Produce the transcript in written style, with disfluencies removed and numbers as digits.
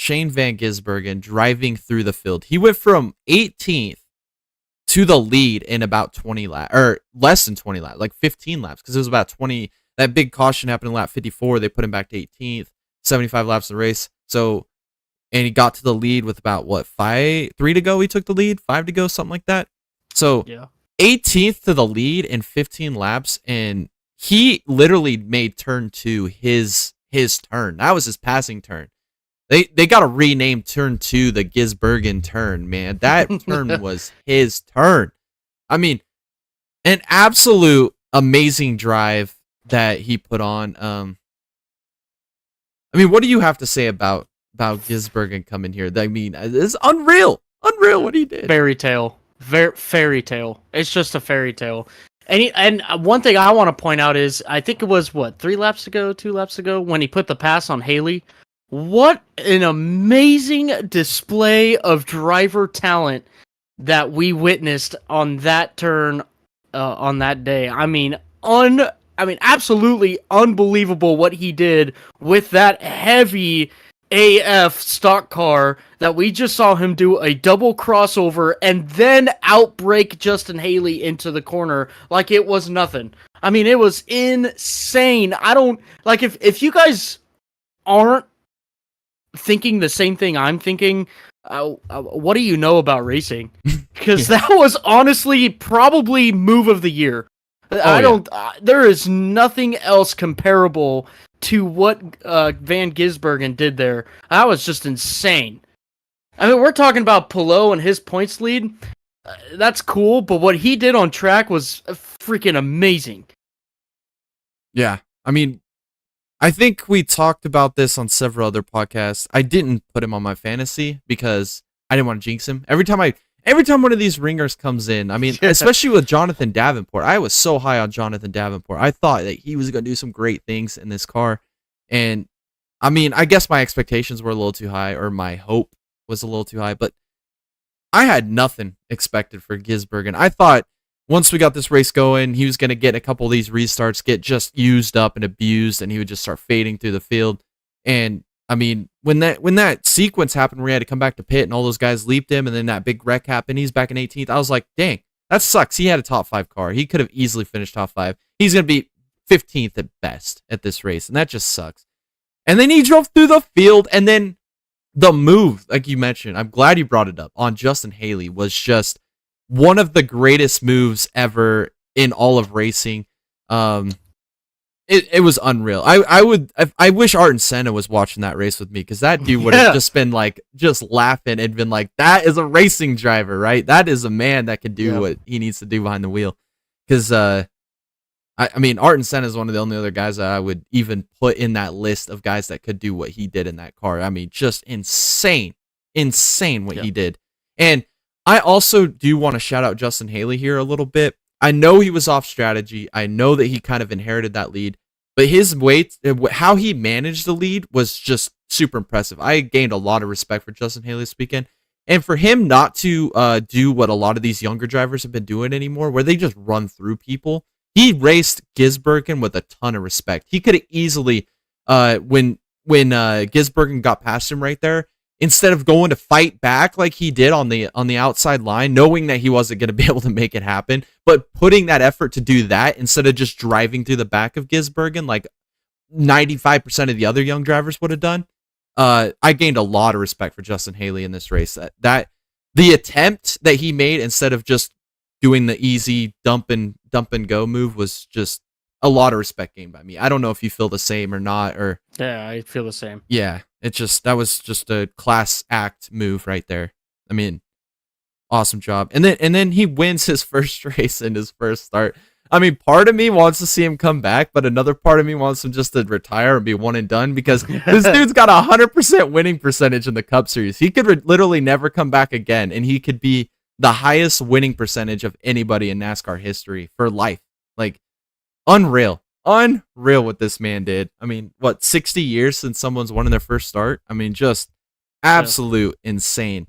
Shane Van Gisbergen driving through the field. He went from 18th to the lead in about 20 laps, or less than 20 laps, like 15 laps, because it was about 20. That big caution happened in lap 54. They put him back to 18th, 75 laps of the race. So, and he got to the lead with about, 3 to go? He took the lead, 5 to go, something like that. So, 18th to the lead in 15 laps, and he literally made turn 2 his turn. That was his passing turn. They got to rename turn 2 the Gisbergen turn, man. That turn was his turn. I mean, an absolute amazing drive that he put on. I mean, what do you have to say about Gisbergen coming here? I mean, it's unreal what he did. Fairytale. Fairytale. It's just a fairy tale. And one thing I want to point out is, I think it was 2 laps ago, when he put the pass on Haley. What an amazing display of driver talent that we witnessed on that turn, on that day. I mean, absolutely unbelievable what he did with that heavy AF stock car that we just saw him do a double crossover and then outbrake Justin Haley into the corner like it was nothing. I mean, it was insane. I don't like, if you guys aren't thinking the same thing I'm thinking, what do you know about racing? Because that was honestly probably move of the year. There is nothing else comparable to what Van Gisbergen did there. That was just insane. I mean, we're talking about Pillow and his points lead. That's cool, but what he did on track was freaking amazing. Yeah, I mean, I think we talked about this on several other podcasts. I didn't put him on my fantasy because I didn't want to jinx him. Every time one of these ringers comes in, I mean, especially with Jonathan Davenport, I was so high on Jonathan Davenport. I thought that he was going to do some great things in this car. And I mean, I guess my expectations were a little too high, or my hope was a little too high, but I had nothing expected for Gisbergen. I thought once we got this race going, he was going to get a couple of these restarts, get just used up and abused, and he would just start fading through the field. And I mean, when that sequence happened where he had to come back to pit and all those guys leaped him, and then that big wreck happened, he's back in 18th. I was like, dang, that sucks. He had a top 5 car. He could have easily finished top 5. He's going to be 15th at best at this race, and that just sucks. And then he drove through the field, and then the move, like you mentioned, I'm glad you brought it up, on Justin Haley was just one of the greatest moves ever in all of racing. It was unreal. I wish Art and Senna was watching that race with me, because that dude would have just been like, just laughing and been like, that is a racing driver, right? That is a man that can do what he needs to do behind the wheel. Because I mean, Art and Senna is one of the only other guys that I would even put in that list of guys that could do what he did in that car. I mean, just insane what he did. And I also do want to shout out Justin Haley here a little bit. I know he was off strategy. I know that he kind of inherited that lead, but his weight, how he managed the lead was just super impressive. I gained a lot of respect for Justin Haley this weekend. And for him not to do what a lot of these younger drivers have been doing anymore, where they just run through people, he raced Gisbergen with a ton of respect. He could have easily, when Gisbergen got past him right there, instead of going to fight back like he did on the outside line, knowing that he wasn't going to be able to make it happen, but putting that effort to do that instead of just driving through the back of Gisbergen like 95% of the other young drivers would have done, I gained a lot of respect for Justin Haley in this race. That the attempt that he made instead of just doing the easy dump and go move was just a lot of respect gained by me. I don't know if you feel the same or not, or yeah, I feel the same. Yeah, that was just a class act move right there. I mean, awesome job. And then he wins his first race in his first start. I mean, part of me wants to see him come back, but another part of me wants him just to retire and be one and done, because this dude's got 100% winning percentage in the Cup Series. He could literally never come back again, and he could be the highest winning percentage of anybody in NASCAR history for life. Like, unreal what this man did. I mean, 60 years since someone's won in their first start? I mean, just absolute insane.